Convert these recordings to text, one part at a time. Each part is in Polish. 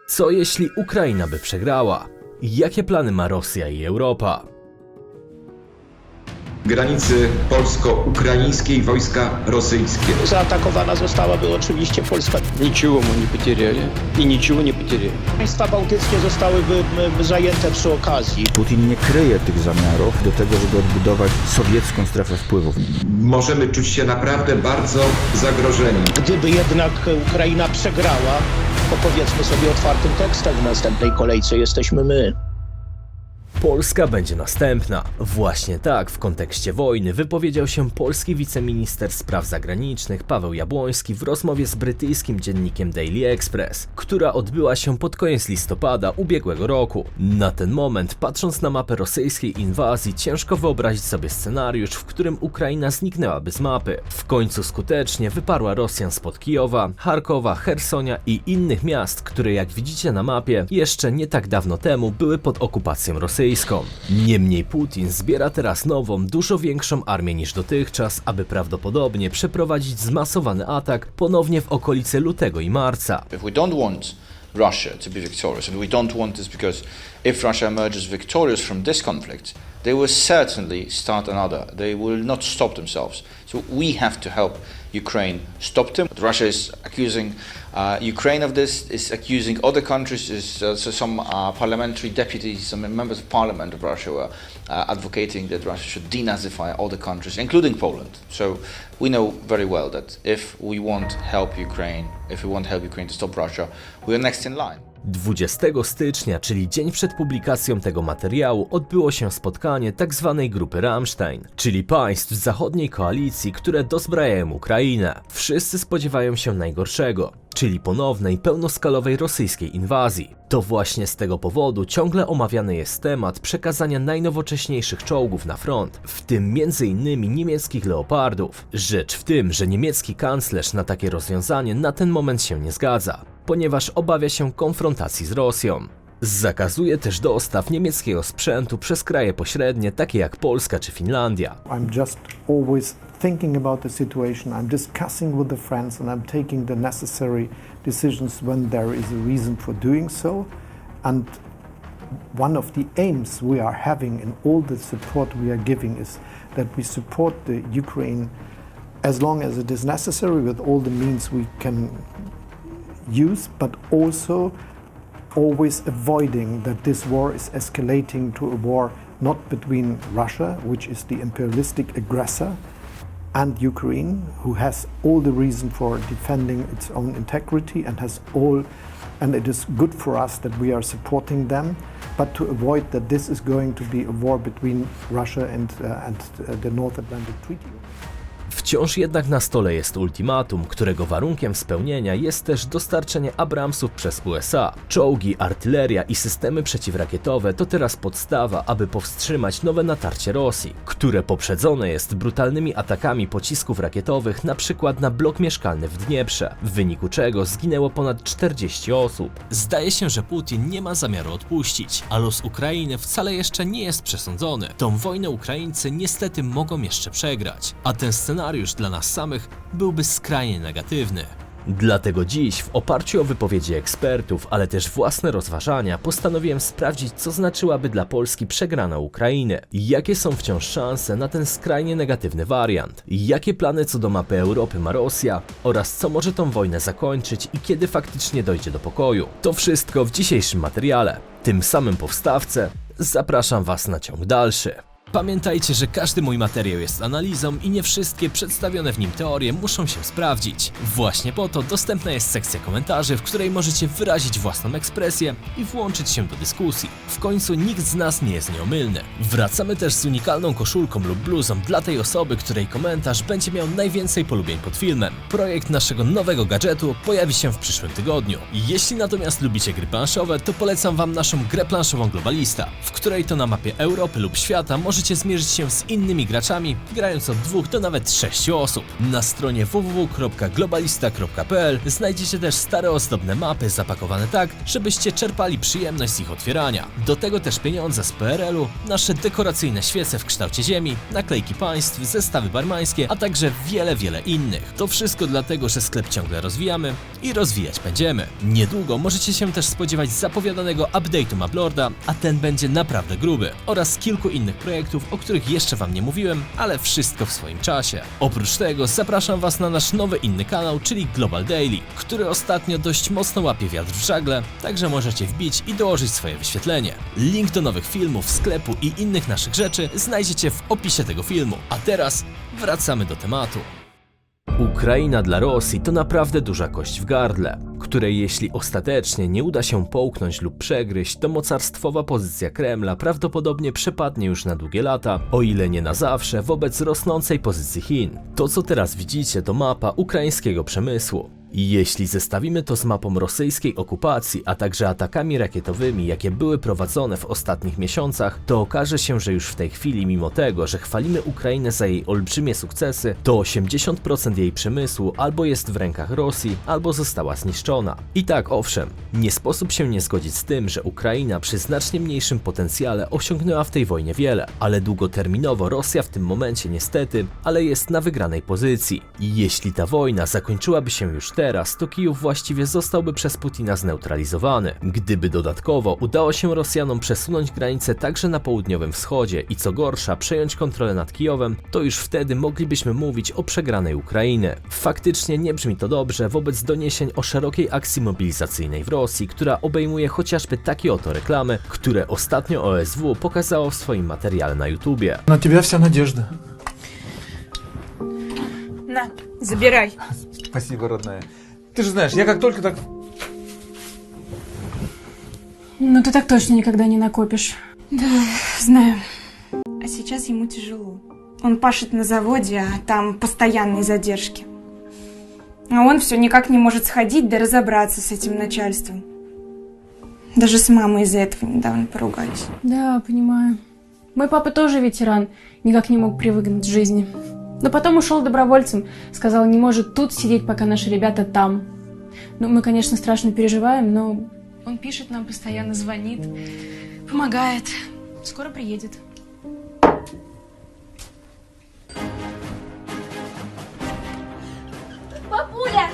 Co jeśli Ukraina by przegrała? Jakie plany ma Rosja i Europa? Granicy polsko-ukraińskiej wojska rosyjskie. Zaatakowana zostałaby oczywiście Polska. Ничего мы не потеряли и ничего не потеряли. Państwa bałtyckie zostałyby zajęte przy okazji. Putin nie kryje tych zamiarów do tego, żeby odbudować sowiecką strefę wpływów. Możemy czuć się naprawdę bardzo zagrożeni. Gdyby jednak Ukraina przegrała, to powiedzmy sobie otwartym tekstem, w następnej kolejce jesteśmy my. Polska będzie następna. Właśnie tak w kontekście wojny wypowiedział się polski wiceminister spraw zagranicznych Paweł Jabłoński w rozmowie z brytyjskim dziennikiem Daily Express, która odbyła się pod koniec listopada ubiegłego roku. Na ten moment, patrząc na mapę rosyjskiej inwazji, ciężko wyobrazić sobie scenariusz, w którym Ukraina zniknęłaby z mapy. W końcu skutecznie wyparła Rosjan spod Kijowa, Charkowa, Chersonia i innych miast, które jak widzicie na mapie, jeszcze nie tak dawno temu były pod okupacją rosyjską. Niemniej Putin zbiera teraz nową, dużo większą armię niż dotychczas, aby prawdopodobnie przeprowadzić zmasowany atak ponownie w okolice lutego i marca. If we don't want Russia to be victorious, and we don't want this because if Russia emerges victorious from this conflict, they will certainly start another. They will not stop themselves. So we have to help Ukraine stop them. Russia is accusing Ukraine of this, is accusing other countries. So some parliamentary deputies, some members of parliament of Russia were advocating that Russia should denazify other countries, including Poland. So we know very well that if we want help Ukraine to stop Russia, we are next in line. 20 stycznia, czyli dzień przed publikacją tego materiału, odbyło się spotkanie tzw. grupy Rammstein, czyli państw zachodniej koalicji, które dozbrajają Ukrainę. Wszyscy spodziewają się najgorszego, czyli ponownej, pełnoskalowej rosyjskiej inwazji. To właśnie z tego powodu ciągle omawiany jest temat przekazania najnowocześniejszych czołgów na front, w tym m.in. niemieckich Leopardów. Rzecz w tym, że niemiecki kanclerz na takie rozwiązanie na ten moment się nie zgadza, ponieważ obawia się konfrontacji z Rosją. Zakazuje też dostaw niemieckiego sprzętu przez kraje pośrednie, takie jak Polska czy Finlandia. I'm just always thinking about the situation, I'm discussing with the friends and I'm taking the necessary decisions when there is a reason for doing so. And one of the aims we are having in all the support we are giving is that we support the Ukraine as long as it is necessary with all the means we can use, but also always avoiding that this war is escalating to a war not between Russia, which is the imperialistic aggressor, and Ukraine, who has all the reason for defending its own integrity and it is good for us that we are supporting them, but to avoid that this is going to be a war between Russia and the North Atlantic Treaty. Wciąż jednak na stole jest ultimatum, którego warunkiem spełnienia jest też dostarczenie Abramsów przez USA. Czołgi, artyleria i systemy przeciwrakietowe to teraz podstawa, aby powstrzymać nowe natarcie Rosji, które poprzedzone jest brutalnymi atakami pocisków rakietowych np. na blok mieszkalny w Dnieprze, w wyniku czego zginęło ponad 40 osób. Zdaje się, że Putin nie ma zamiaru odpuścić, a los Ukrainy wcale jeszcze nie jest przesądzony. Tą wojnę Ukraińcy niestety mogą jeszcze przegrać, a ten scenariusz dla nas samych byłby skrajnie negatywny. Dlatego dziś, w oparciu o wypowiedzi ekspertów, ale też własne rozważania, postanowiłem sprawdzić, co znaczyłaby dla Polski przegrana Ukrainy. Jakie są wciąż szanse na ten skrajnie negatywny wariant? Jakie plany co do mapy Europy ma Rosja? Oraz co może tą wojnę zakończyć i kiedy faktycznie dojdzie do pokoju? To wszystko w dzisiejszym materiale. Tym samym po wstawce zapraszam Was na ciąg dalszy. Pamiętajcie, że każdy mój materiał jest analizą i nie wszystkie przedstawione w nim teorie muszą się sprawdzić. Właśnie po to dostępna jest sekcja komentarzy, w której możecie wyrazić własną ekspresję i włączyć się do dyskusji. W końcu nikt z nas nie jest nieomylny. Wracamy też z unikalną koszulką lub bluzą dla tej osoby, której komentarz będzie miał najwięcej polubień pod filmem. Projekt naszego nowego gadżetu pojawi się w przyszłym tygodniu. Jeśli natomiast lubicie gry planszowe, to polecam Wam naszą grę planszową Globalista, w której to na mapie Europy lub świata możecie możecie zmierzyć się z innymi graczami, grając od 2 do nawet 6 osób. Na stronie www.globalista.pl znajdziecie też stare ozdobne mapy zapakowane tak, żebyście czerpali przyjemność z ich otwierania. Do tego też pieniądze z PRL-u, nasze dekoracyjne świece w kształcie ziemi, naklejki państw, zestawy barmańskie, a także wiele innych. To wszystko dlatego, że sklep ciągle rozwijamy i rozwijać będziemy. Niedługo możecie się też spodziewać zapowiadanego update'u Maplorda, a ten będzie naprawdę gruby, oraz kilku innych projektów, o których jeszcze wam nie mówiłem, ale wszystko w swoim czasie. Oprócz tego zapraszam was na nasz nowy inny kanał, czyli Global Daily, który ostatnio dość mocno łapie wiatr w żagle, także możecie wbić i dołożyć swoje wyświetlenie. Link do nowych filmów, sklepu i innych naszych rzeczy znajdziecie w opisie tego filmu. A teraz wracamy do tematu. Ukraina dla Rosji to naprawdę duża kość w gardle, której jeśli ostatecznie nie uda się połknąć lub przegryźć, to mocarstwowa pozycja Kremla prawdopodobnie przepadnie już na długie lata, o ile nie na zawsze, wobec rosnącej pozycji Chin. To co teraz widzicie to mapa ukraińskiego przemysłu. I jeśli zestawimy to z mapą rosyjskiej okupacji, a także atakami rakietowymi, jakie były prowadzone w ostatnich miesiącach, to okaże się, że już w tej chwili, mimo tego, że chwalimy Ukrainę za jej olbrzymie sukcesy, to 80% jej przemysłu albo jest w rękach Rosji, albo została zniszczona. I tak, owszem, nie sposób się nie zgodzić z tym, że Ukraina przy znacznie mniejszym potencjale osiągnęła w tej wojnie wiele, ale długoterminowo Rosja w tym momencie niestety, ale jest na wygranej pozycji. I jeśli ta wojna zakończyłaby się już teraz, to Kijów właściwie zostałby przez Putina zneutralizowany. Gdyby dodatkowo udało się Rosjanom przesunąć granicę także na południowym wschodzie i co gorsza przejąć kontrolę nad Kijowem, to już wtedy moglibyśmy mówić o przegranej Ukrainy. Faktycznie nie brzmi to dobrze wobec doniesień o szerokiej akcji mobilizacyjnej w Rosji, która obejmuje chociażby takie oto reklamy, które ostatnio OSW pokazało w swoim materiale na YouTubie. На тебя вся надежда. На, забирай. Спасибо, родная. Ты же знаешь, я как только так... Ну ты так точно никогда не накопишь. Да, знаю. А сейчас ему тяжело. Он пашет на заводе, а там постоянные задержки. А он все никак не может сходить да разобраться с этим начальством. Даже с мамой из-за этого недавно поругались. Да, понимаю. Мой папа тоже ветеран, никак не мог привыкнуть к жизни. Но потом ушел добровольцем, сказал, не может тут сидеть, пока наши ребята там. Ну, мы, конечно, страшно переживаем, но он пишет нам постоянно, звонит, помогает. Скоро приедет. Папуля!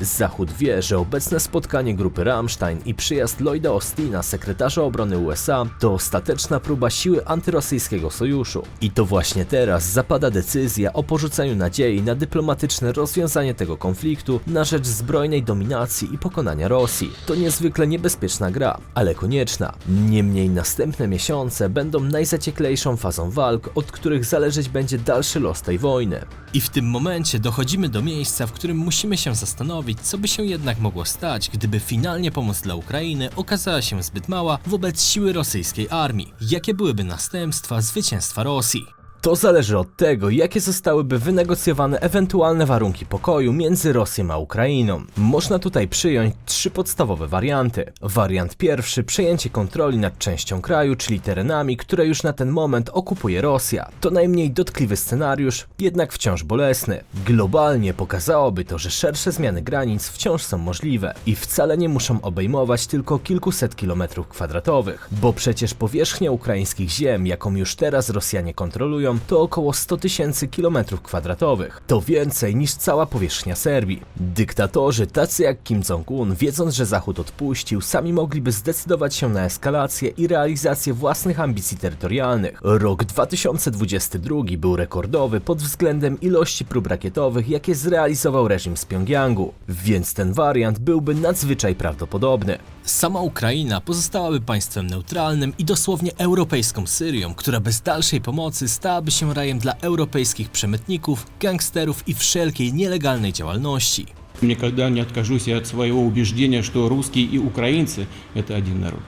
Zachód wie, że obecne spotkanie grupy Rammstein i przyjazd Lloyda Austina, sekretarza obrony USA, to ostateczna próba siły antyrosyjskiego sojuszu. I to właśnie teraz zapada decyzja o porzuceniu nadziei na dyplomatyczne rozwiązanie tego konfliktu na rzecz zbrojnej dominacji i pokonania Rosji. To niezwykle niebezpieczna gra, ale konieczna. Niemniej następne miesiące będą najzacieklejszą fazą walk, od których zależeć będzie dalszy los tej wojny. I w tym momencie dochodzimy do miejsca, w którym musimy się zastanowić, co by się jednak mogło stać, gdyby finalnie pomoc dla Ukrainy okazała się zbyt mała wobec siły rosyjskiej armii. Jakie byłyby następstwa zwycięstwa Rosji? To zależy od tego, jakie zostałyby wynegocjowane ewentualne warunki pokoju między Rosją a Ukrainą. Można tutaj przyjąć 3 podstawowe warianty. Wariant pierwszy, przejęcie kontroli nad częścią kraju, czyli terenami, które już na ten moment okupuje Rosja. To najmniej dotkliwy scenariusz, jednak wciąż bolesny. Globalnie pokazałoby to, że szersze zmiany granic wciąż są możliwe i wcale nie muszą obejmować tylko kilkuset kilometrów kwadratowych, bo przecież powierzchnia ukraińskich ziem, jaką już teraz Rosjanie kontrolują, to około 100 000 kilometrów kwadratowych. To więcej niż cała powierzchnia Serbii. Dyktatorzy tacy jak Kim Jong-un, wiedząc, że Zachód odpuścił, sami mogliby zdecydować się na eskalację i realizację własnych ambicji terytorialnych. Rok 2022 był rekordowy pod względem ilości prób rakietowych, jakie zrealizował reżim z Pjongjangu, więc ten wariant byłby nadzwyczaj prawdopodobny. Sama Ukraina pozostałaby państwem neutralnym i dosłownie europejską Syrią, która bez dalszej pomocy stałaby się rajem dla europejskich przemytników, gangsterów i wszelkiej nielegalnej działalności. Никогда не откажусь от своего убеждения, что русские и украинцы – это один народ.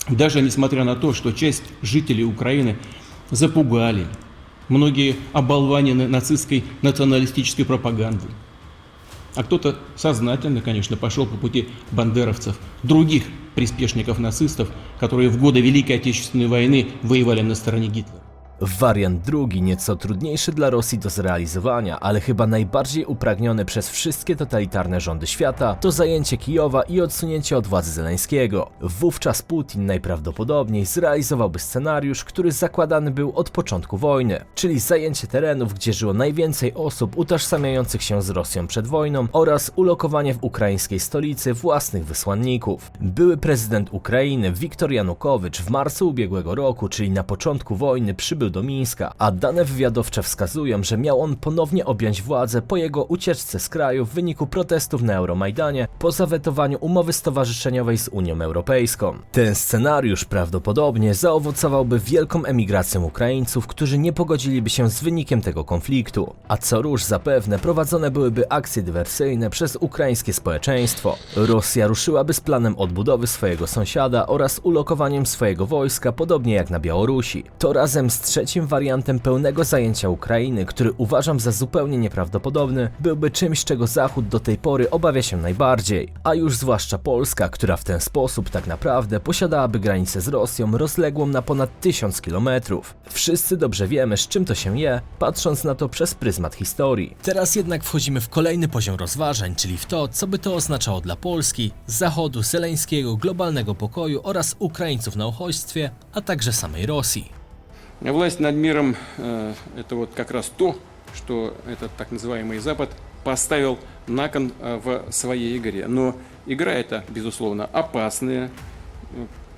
Даже несмотря на то, что часть жителей Украины запугали, многие оболванены нацистской националистической пропагандой. А кто-то сознательно, конечно, пошел по пути бандеровцев, других приспешников нацистов, которые в годы Великой Отечественной войны воевали на стороне Гитлера. Wariant drugi, nieco trudniejszy dla Rosji do zrealizowania, ale chyba najbardziej upragniony przez wszystkie totalitarne rządy świata, to zajęcie Kijowa i odsunięcie od władzy Zeleńskiego. Wówczas Putin najprawdopodobniej zrealizowałby scenariusz, który zakładany był od początku wojny, czyli zajęcie terenów, gdzie żyło najwięcej osób utożsamiających się z Rosją przed wojną oraz ulokowanie w ukraińskiej stolicy własnych wysłanników. Były prezydent Ukrainy Wiktor Janukowycz w marcu ubiegłego roku, czyli na początku wojny, przybył do Mińska, a dane wywiadowcze wskazują, że miał on ponownie objąć władzę po jego ucieczce z kraju w wyniku protestów na Euromajdanie po zawetowaniu umowy stowarzyszeniowej z Unią Europejską. Ten scenariusz prawdopodobnie zaowocowałby wielką emigracją Ukraińców, którzy nie pogodziliby się z wynikiem tego konfliktu, a co róż zapewne prowadzone byłyby akcje dywersyjne przez ukraińskie społeczeństwo. Rosja ruszyłaby z planem odbudowy swojego sąsiada oraz ulokowaniem swojego wojska, podobnie jak na Białorusi. To razem z trzecim wariantem pełnego zajęcia Ukrainy, który uważam za zupełnie nieprawdopodobny, byłby czymś, czego Zachód do tej pory obawia się najbardziej, a już zwłaszcza Polska, która w ten sposób tak naprawdę posiadałaby granicę z Rosją rozległą na ponad 1000 km. Wszyscy dobrze wiemy, z czym to się je, patrząc na to przez pryzmat historii. Teraz jednak wchodzimy w kolejny poziom rozważań, czyli w to, co by to oznaczało dla Polski, Zachodu, Zeleńskiego, globalnego pokoju oraz Ukraińców na uchodźstwie, a także samej Rosji. Власть над миром – это вот как раз то, что этот так называемый Запад поставил на кон в своей игре. Но игра эта, безусловно, опасная,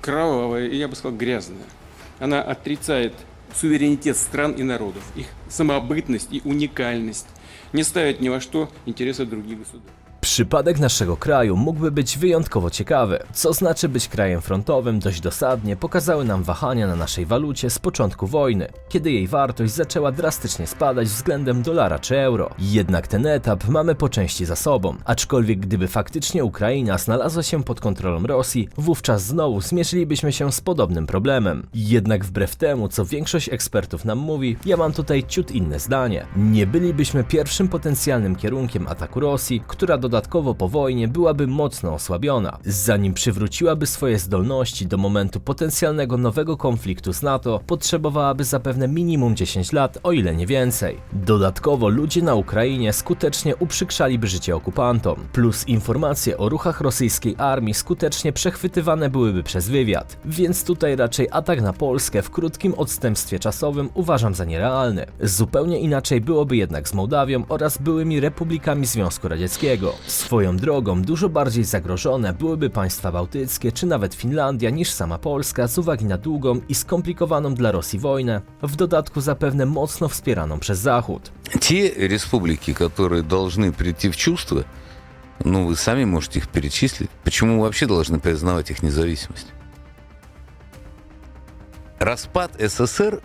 кровавая и, я бы сказал, грязная. Она отрицает суверенитет стран и народов, их самобытность и уникальность, не ставит ни во что интересы других государств. Przypadek naszego kraju mógłby być wyjątkowo ciekawy. Co znaczy być krajem frontowym, dość dosadnie pokazały nam wahania na naszej walucie z początku wojny, kiedy jej wartość zaczęła drastycznie spadać względem dolara czy euro. Jednak ten etap mamy po części za sobą, aczkolwiek gdyby faktycznie Ukraina znalazła się pod kontrolą Rosji, wówczas znowu zmierzylibyśmy się z podobnym problemem. Jednak wbrew temu, co większość ekspertów nam mówi, ja mam tutaj ciut inne zdanie. Nie bylibyśmy pierwszym potencjalnym kierunkiem ataku Rosji, która dodatkowo po wojnie byłaby mocno osłabiona. Zanim przywróciłaby swoje zdolności do momentu potencjalnego nowego konfliktu z NATO, potrzebowałaby zapewne minimum 10 lat, o ile nie więcej. Dodatkowo ludzie na Ukrainie skutecznie uprzykrzaliby życie okupantom, plus informacje o ruchach rosyjskiej armii skutecznie przechwytywane byłyby przez wywiad, więc tutaj raczej atak na Polskę w krótkim odstępstwie czasowym uważam za nierealny. Zupełnie inaczej byłoby jednak z Mołdawią oraz byłymi republikami Związku Radzieckiego. Swoją drogą dużo bardziej zagrożone byłyby państwa bałtyckie czy nawet Finlandia niż sama Polska z uwagi na długą i skomplikowaną dla Rosji wojnę, w dodatku zapewne mocno wspieraną przez Zachód. Те республики, которые должны прийти в чувство, ну вы сами можете их перечислить. Почему мы вообще должны признавать их независимость? Распад СССР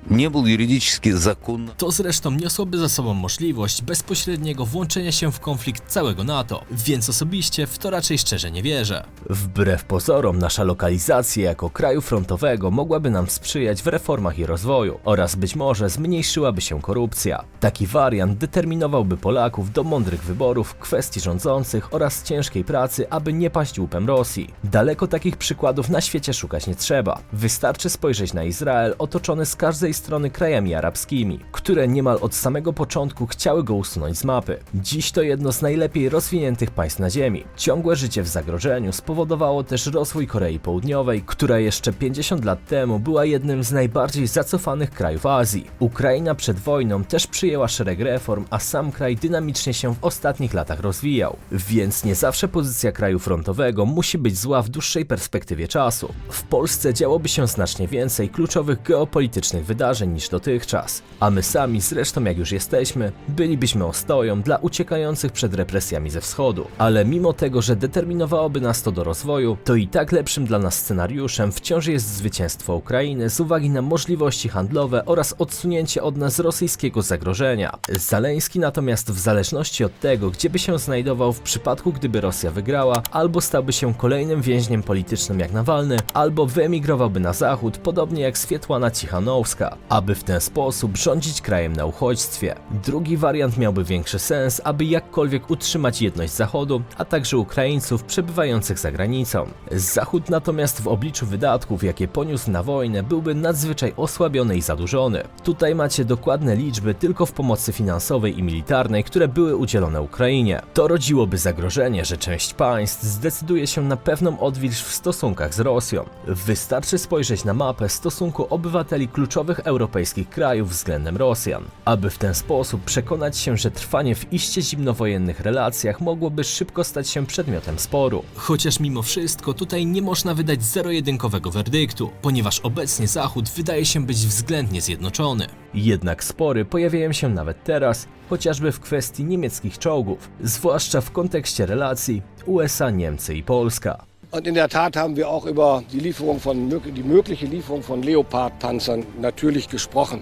nie był jurydycznie zakonny. To zresztą niosłoby za sobą możliwość bezpośredniego włączenia się w konflikt całego NATO, więc osobiście w to raczej szczerze nie wierzę. Wbrew pozorom nasza lokalizacja jako kraju frontowego mogłaby nam sprzyjać w reformach i rozwoju oraz być może zmniejszyłaby się korupcja. Taki wariant determinowałby Polaków do mądrych wyborów, kwestii rządzących oraz ciężkiej pracy, aby nie paść łupem Rosji. Daleko takich przykładów na świecie szukać nie trzeba. Wystarczy spojrzeć na Izrael otoczony z każdej strony krajami arabskimi, które niemal od samego początku chciały go usunąć z mapy. Dziś to jedno z najlepiej rozwiniętych państw na ziemi. Ciągłe życie w zagrożeniu spowodowało też rozwój Korei Południowej, która jeszcze 50 lat temu była jednym z najbardziej zacofanych krajów Azji. Ukraina przed wojną też przyjęła szereg reform, a sam kraj dynamicznie się w ostatnich latach rozwijał. Więc nie zawsze pozycja kraju frontowego musi być zła w dłuższej perspektywie czasu. W Polsce działoby się znacznie więcej kluczowych geopolitycznych wydarzeń niż dotychczas, a my sami zresztą jak już jesteśmy, bylibyśmy ostoją dla uciekających przed represjami ze wschodu. Ale mimo tego, że determinowałoby nas to do rozwoju, to i tak lepszym dla nas scenariuszem wciąż jest zwycięstwo Ukrainy z uwagi na możliwości handlowe oraz odsunięcie od nas rosyjskiego zagrożenia. Zeleński natomiast w zależności od tego, gdzie by się znajdował w przypadku gdyby Rosja wygrała, albo stałby się kolejnym więźniem politycznym jak Nawalny, albo wyemigrowałby na zachód, podobnie jak Swietłana Cichanouska. Polska, aby w ten sposób rządzić krajem na uchodźstwie. Drugi wariant miałby większy sens, aby jakkolwiek utrzymać jedność Zachodu, a także Ukraińców przebywających za granicą. Zachód natomiast w obliczu wydatków, jakie poniósł na wojnę, byłby nadzwyczaj osłabiony i zadłużony. Tutaj macie dokładne liczby tylko w pomocy finansowej i militarnej, które były udzielone Ukrainie. To rodziłoby zagrożenie, że część państw zdecyduje się na pewną odwilż w stosunkach z Rosją. Wystarczy spojrzeć na mapę stosunku obywateli kluczowych europejskich krajów względem Rosjan, aby w ten sposób przekonać się, że trwanie w iście zimnowojennych relacjach mogłoby szybko stać się przedmiotem sporu. Chociaż mimo wszystko tutaj nie można wydać zero-jedynkowego werdyktu, ponieważ obecnie Zachód wydaje się być względnie zjednoczony. Jednak spory pojawiają się nawet teraz, chociażby w kwestii niemieckich czołgów, zwłaszcza w kontekście relacji USA, Niemcy i Polska. Und in der Tat haben wir auch über die mögliche Lieferung von Leopard-Panzern natürlich gesprochen.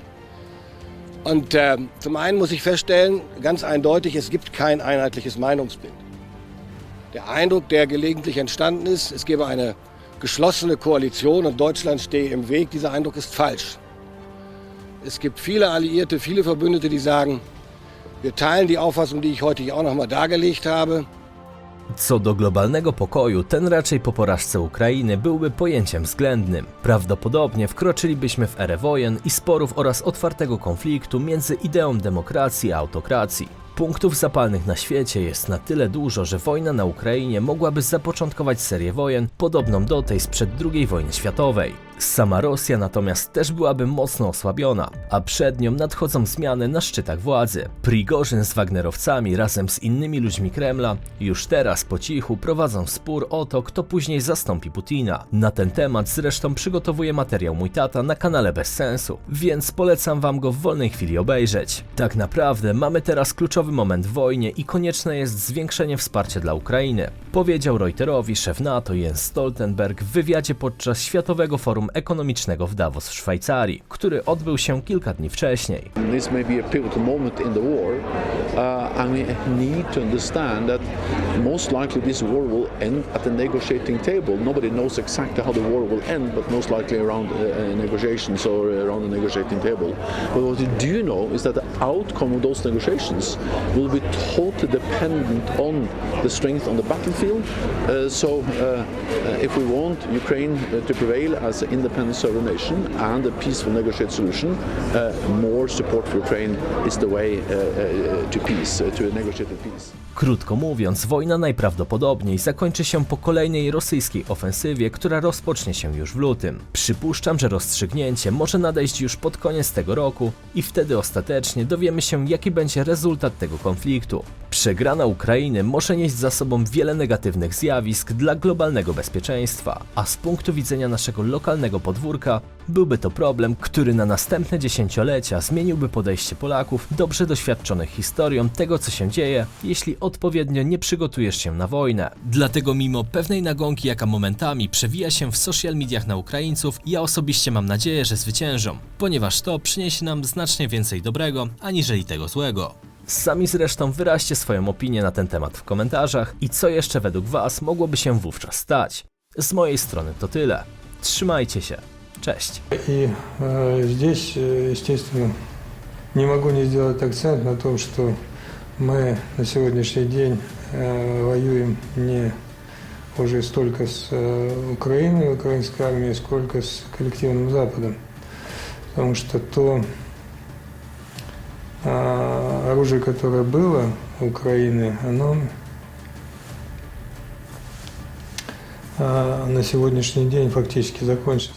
Und zum einen muss ich feststellen, ganz eindeutig, es gibt kein einheitliches Meinungsbild. Der Eindruck, der gelegentlich entstanden ist, es gäbe eine geschlossene Koalition und Deutschland stehe im Weg, dieser Eindruck ist falsch. Es gibt viele Alliierte, viele Verbündete, die sagen, wir teilen die Auffassung, die ich heute hier auch noch mal dargelegt habe. Co do globalnego pokoju, ten raczej po porażce Ukrainy byłby pojęciem względnym. Prawdopodobnie wkroczylibyśmy w erę wojen i sporów oraz otwartego konfliktu między ideą demokracji a autokracji. Punktów zapalnych na świecie jest na tyle dużo, że wojna na Ukrainie mogłaby zapoczątkować serię wojen podobną do tej sprzed II wojny światowej. Sama Rosja natomiast też byłaby mocno osłabiona, a przed nią nadchodzą zmiany na szczytach władzy. Prigorzyn z Wagnerowcami razem z innymi ludźmi Kremla już teraz po cichu prowadzą spór o to, kto później zastąpi Putina. Na ten temat zresztą przygotowuje materiał mój tata na kanale Bez Sensu, więc polecam wam go w wolnej chwili obejrzeć. Tak naprawdę mamy teraz kluczowy moment w wojnie i konieczne jest zwiększenie wsparcia dla Ukrainy, powiedział Reuterowi szef NATO Jens Stoltenberg w wywiadzie podczas Światowego Forum Ekonomicznego w Davos w Szwajcarii, który odbył się kilka dni wcześniej. This may be a pivotal moment in the war, and we need to understand that most likely this war will end at the negotiating table. Nobody knows exactly how the war will end, but most likely around negotiations or around the negotiating table. But what you do know is that the outcome of those negotiations will be totally dependent on the strength on the battlefield. If we want Ukraine to prevail as an independent sovereign nation and a peaceful negotiated solution, more support for Ukraine is the way to peace, to a negotiated peace. Krótko mówiąc, wojna najprawdopodobniej zakończy się po kolejnej rosyjskiej ofensywie, która rozpocznie się już w lutym. Przypuszczam, że rozstrzygnięcie może nadejść już pod koniec tego roku i wtedy ostatecznie dowiemy się, jaki będzie rezultat tego konfliktu. Przegrana Ukrainy może nieść za sobą wiele negatywnych zjawisk dla globalnego bezpieczeństwa, a z punktu widzenia naszego lokalnego podwórka byłby to problem, który na następne dziesięciolecia zmieniłby podejście Polaków dobrze doświadczonych historią tego, co się dzieje, jeśli odpowiednio nie przygotujesz się na wojnę. Dlatego mimo pewnej nagonki, jaka momentami przewija się w social mediach na Ukraińców, ja osobiście mam nadzieję, że zwyciężą, ponieważ to przyniesie nam znacznie więcej dobrego, aniżeli tego złego. Sami zresztą wyraźcie swoją opinię na ten temat w komentarzach i co jeszcze według was mogłoby się wówczas stać. Z mojej strony to tyle. Trzymajcie się. Cześć. И здесь, естественно, не могу не сделать акцент на том, что мы на сегодняшний день воюем не уже столько с Украиной, украинской армией, сколько с коллективным Западом. Потому что то оружие, которое было у Украины, оно на сегодняшний день фактически закончилось.